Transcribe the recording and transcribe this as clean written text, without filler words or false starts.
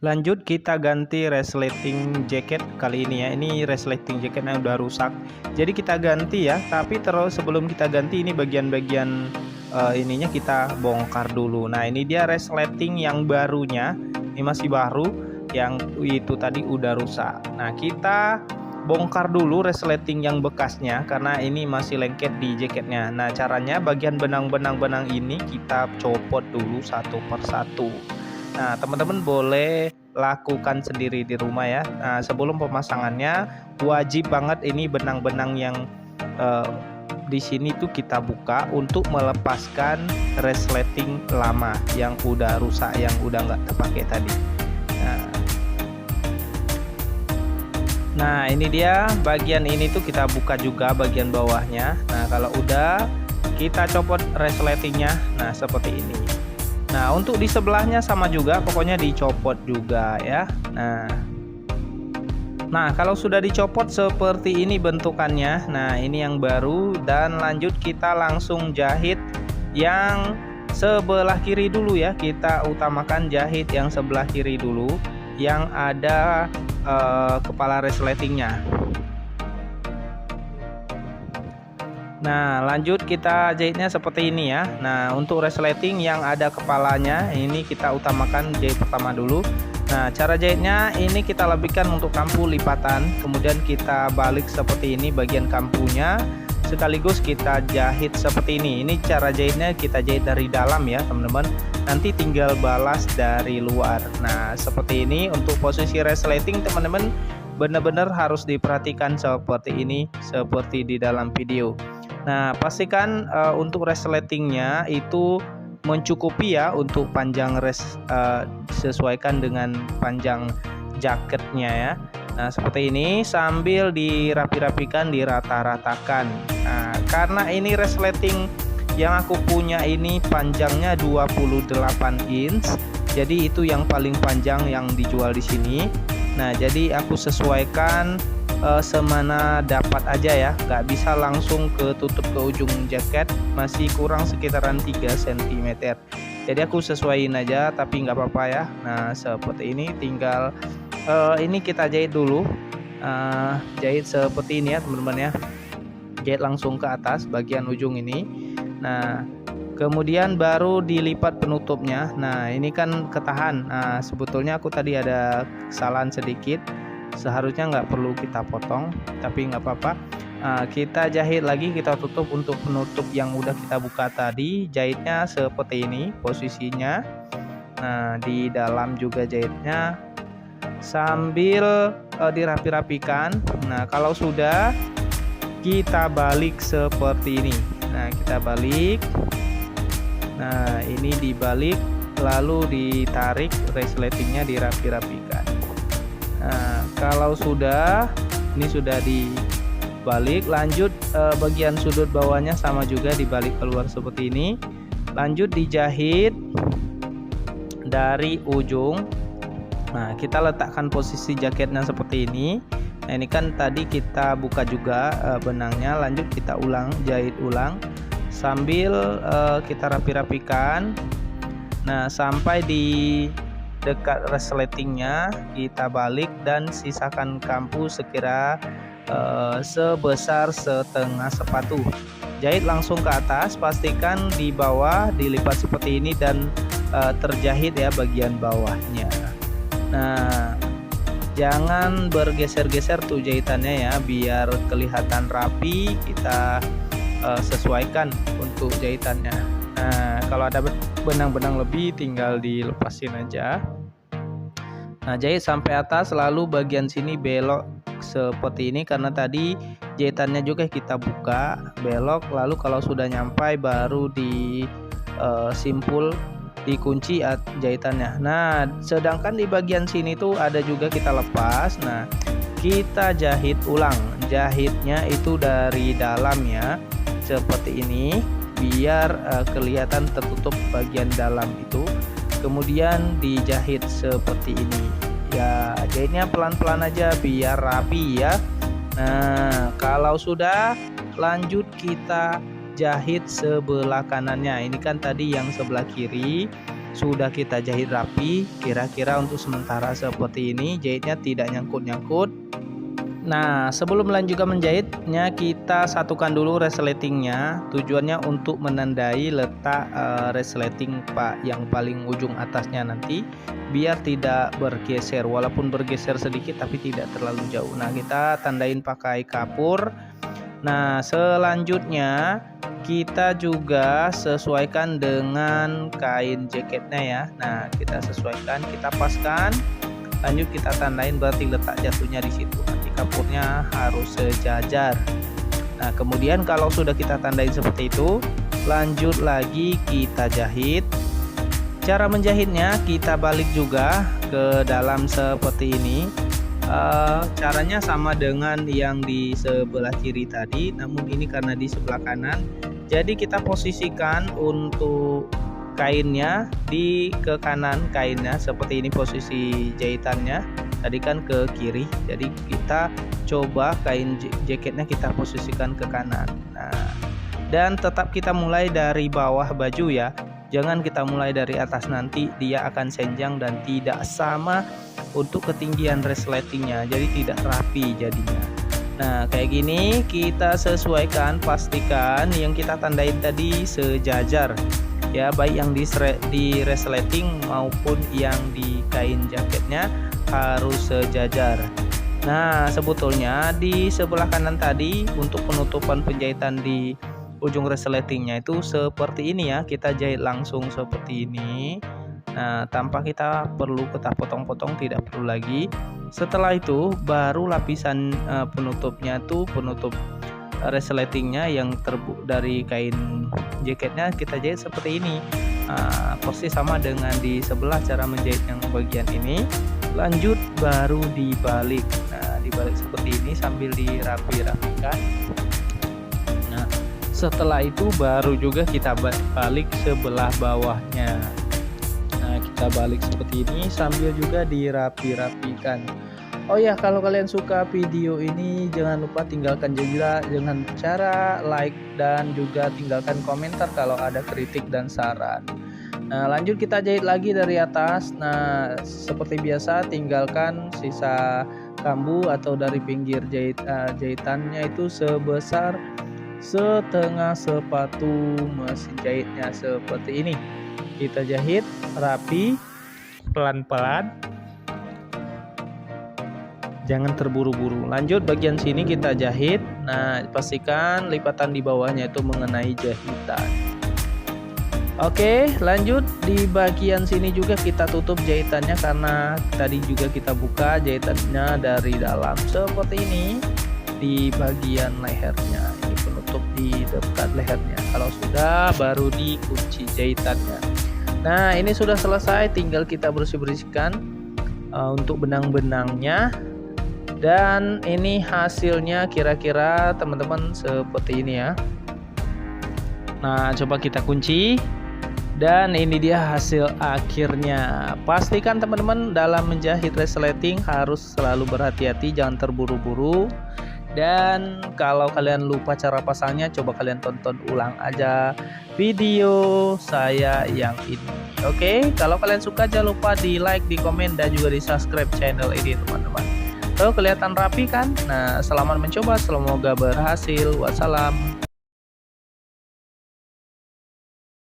Lanjut kita ganti resleting jacket kali ini ya. Ini resleting jacketnya udah rusak. Jadi kita ganti ya. Tapi terus sebelum kita ganti ini bagian-bagian ininya kita bongkar dulu. Nah ini dia resleting yang barunya. Ini masih baru. Yang itu tadi udah rusak. Nah kita bongkar dulu resleting yang bekasnya karena ini masih lengket di jaketnya. Nah caranya bagian benang-benang ini kita copot dulu satu persatu. Nah, teman-teman boleh lakukan sendiri di rumah ya. Nah, sebelum pemasangannya wajib banget ini benang-benang yang di sini tuh kita buka untuk melepaskan resleting lama yang udah rusak, yang udah nggak terpakai tadi. Nah, ini dia bagian ini tuh kita buka juga bagian bawahnya. Nah, kalau udah kita copot resletingnya. Nah, seperti ini. Nah untuk di sebelahnya sama juga, pokoknya dicopot juga ya. Nah kalau sudah dicopot seperti ini bentukannya. Nah ini yang baru, dan lanjut kita langsung jahit yang sebelah kiri dulu ya. Kita utamakan jahit yang sebelah kiri dulu, yang ada kepala resletingnya. Nah lanjut kita jahitnya seperti ini ya. Nah untuk resleting yang ada kepalanya ini kita utamakan jahit pertama dulu. Nah cara jahitnya ini kita lebihkan untuk kampu lipatan, kemudian kita balik seperti ini bagian kampunya, sekaligus kita jahit seperti ini. Ini cara jahitnya, kita jahit dari dalam ya teman-teman, nanti tinggal balas dari luar. Nah seperti ini untuk posisi resleting teman-teman, benar-benar harus diperhatikan seperti ini, seperti di dalam video. Nah pastikan untuk resletingnya itu mencukupi ya untuk panjang sesuaikan dengan panjang jaketnya ya. Nah seperti ini, sambil dirapi-rapikan, dirata-ratakan. Nah karena ini resleting yang aku punya ini panjangnya 28 inch, jadi itu yang paling panjang yang dijual di sini. Nah jadi aku sesuaikan semana dapat aja ya, nggak bisa langsung tutup ke ujung jaket, masih kurang sekitaran 3 cm. Jadi aku sesuaiin aja, tapi nggak apa-apa ya. Nah seperti ini, tinggal ini kita jahit dulu. Jahit seperti ini ya teman-teman ya, jahit langsung ke atas bagian ujung ini. Nah kemudian baru dilipat penutupnya. Nah ini kan ketahan. Nah sebetulnya aku tadi ada kesalahan sedikit, seharusnya nggak perlu kita potong, tapi nggak apa-apa. Kita jahit lagi, kita tutup untuk penutup yang udah kita buka tadi. Jahitnya seperti ini posisinya. Nah di dalam juga jahitnya sambil dirapi-rapikan. Nah kalau sudah, kita balik seperti ini. Nah kita balik. Nah ini dibalik, lalu ditarik, resletingnya dirapi-rapikan. Nah kalau sudah, ini sudah dibalik, lanjut bagian sudut bawahnya sama juga dibalik keluar seperti ini. Lanjut dijahit dari ujung. Nah kita letakkan posisi jaketnya seperti ini. Nah ini kan tadi kita buka juga benangnya, lanjut kita ulang, jahit ulang sambil kita rapi-rapikan. Nah sampai di dekat resletingnya kita balik dan sisakan kampu sekira sebesar setengah sepatu. Jahit langsung ke atas, pastikan di bawah dilipat seperti ini dan terjahit ya bagian bawahnya. Nah jangan bergeser-geser tuh jahitannya ya, biar kelihatan rapi. Kita sesuaikan untuk jahitannya. Nah kalau ada benang-benang lebih tinggal dilepasin aja. Nah jahit sampai atas, lalu bagian sini belok seperti ini karena tadi jahitannya juga kita buka belok, lalu kalau sudah nyampai baru disimpul, dikunci jahitannya. Nah sedangkan di bagian sini tuh ada juga kita lepas. Nah kita jahit ulang, jahitnya itu dari dalam ya seperti ini, biar kelihatan tertutup bagian dalam itu. Kemudian dijahit seperti ini ya, jahitnya pelan-pelan aja biar rapi ya. Nah kalau sudah, lanjut kita jahit sebelah kanannya. Ini kan tadi yang sebelah kiri sudah kita jahit rapi, kira-kira untuk sementara seperti ini, jahitnya tidak nyangkut-nyangkut. Nah, sebelum lanjut menjahitnya, kita satukan dulu resletingnya. Tujuannya untuk menandai letak resleting yang paling ujung atasnya nanti, biar tidak bergeser. Walaupun bergeser sedikit, tapi tidak terlalu jauh. Nah, kita tandain pakai kapur. Nah, selanjutnya kita juga sesuaikan dengan kain jaketnya ya. Nah, kita sesuaikan, kita paskan. Lanjut kita tandain, berarti letak jatuhnya di situ. Nanti kapurnya harus sejajar. Nah, kemudian kalau sudah kita tandain seperti itu, lanjut lagi kita jahit. Cara menjahitnya kita balik juga ke dalam seperti ini. Caranya sama dengan yang di sebelah kiri tadi, namun ini karena di sebelah kanan. Jadi kita posisikan untuk kainnya ke kanan, kainnya seperti ini posisi jahitannya, tadi kan ke kiri, jadi kita coba kain jaketnya kita posisikan ke kanan. Nah, dan tetap kita mulai dari bawah baju ya, jangan kita mulai dari atas, nanti dia akan senjang dan tidak sama untuk ketinggian resletingnya, jadi tidak rapi jadinya. Nah, kayak gini kita sesuaikan, pastikan yang kita tandain tadi sejajar ya, baik yang di resleting maupun yang di kain jaketnya harus sejajar. Nah, sebetulnya di sebelah kanan tadi untuk penutupan penjahitan di ujung resletingnya itu seperti ini ya, kita jahit langsung seperti ini. Nah, tanpa kita perlu kita potong-potong, tidak perlu lagi. Setelah itu baru lapisan penutupnya tuh, penutup resletingnya yang terbuat dari kain jaketnya kita jahit seperti ini. Persis sama dengan di sebelah cara menjahit yang bagian ini. Lanjut baru dibalik. Nah, dibalik seperti ini sambil dirapi-rapikan. Nah, setelah itu baru juga kita balik sebelah bawahnya. Nah, kita balik seperti ini sambil juga dirapi-rapikan. Oh ya, kalau kalian suka video ini jangan lupa tinggalkan juga dengan cara like dan juga tinggalkan komentar kalau ada kritik dan saran. Nah, lanjut kita jahit lagi dari atas. Nah, seperti biasa tinggalkan sisa kambu atau dari pinggir jahitannya itu sebesar setengah sepatu mesin jahitnya seperti ini. Kita jahit rapi, pelan-pelan. Jangan terburu-buru. Lanjut bagian sini kita jahit. Nah, pastikan lipatan di bawahnya itu mengenai jahitan. Oke, lanjut di bagian sini juga kita tutup jahitannya, karena tadi juga kita buka jahitannya dari dalam seperti ini di bagian lehernya. Ini penutup di dekat lehernya. Kalau sudah, baru dikunci jahitannya. Nah, ini sudah selesai, tinggal kita bersih-bersihkan untuk benang-benangnya. Dan ini hasilnya kira-kira teman-teman seperti ini ya. Nah, coba kita kunci. Dan ini dia hasil akhirnya. Pastikan teman-teman dalam menjahit resleting harus selalu berhati-hati, jangan terburu-buru. Dan kalau kalian lupa cara pasangnya, coba kalian tonton ulang aja video saya yang ini. Oke, kalau kalian suka jangan lupa di like, di komen, dan juga di subscribe channel ini teman-teman. Tuh, kelihatan rapi kan? Nah, selamat mencoba, semoga berhasil. Wassalam.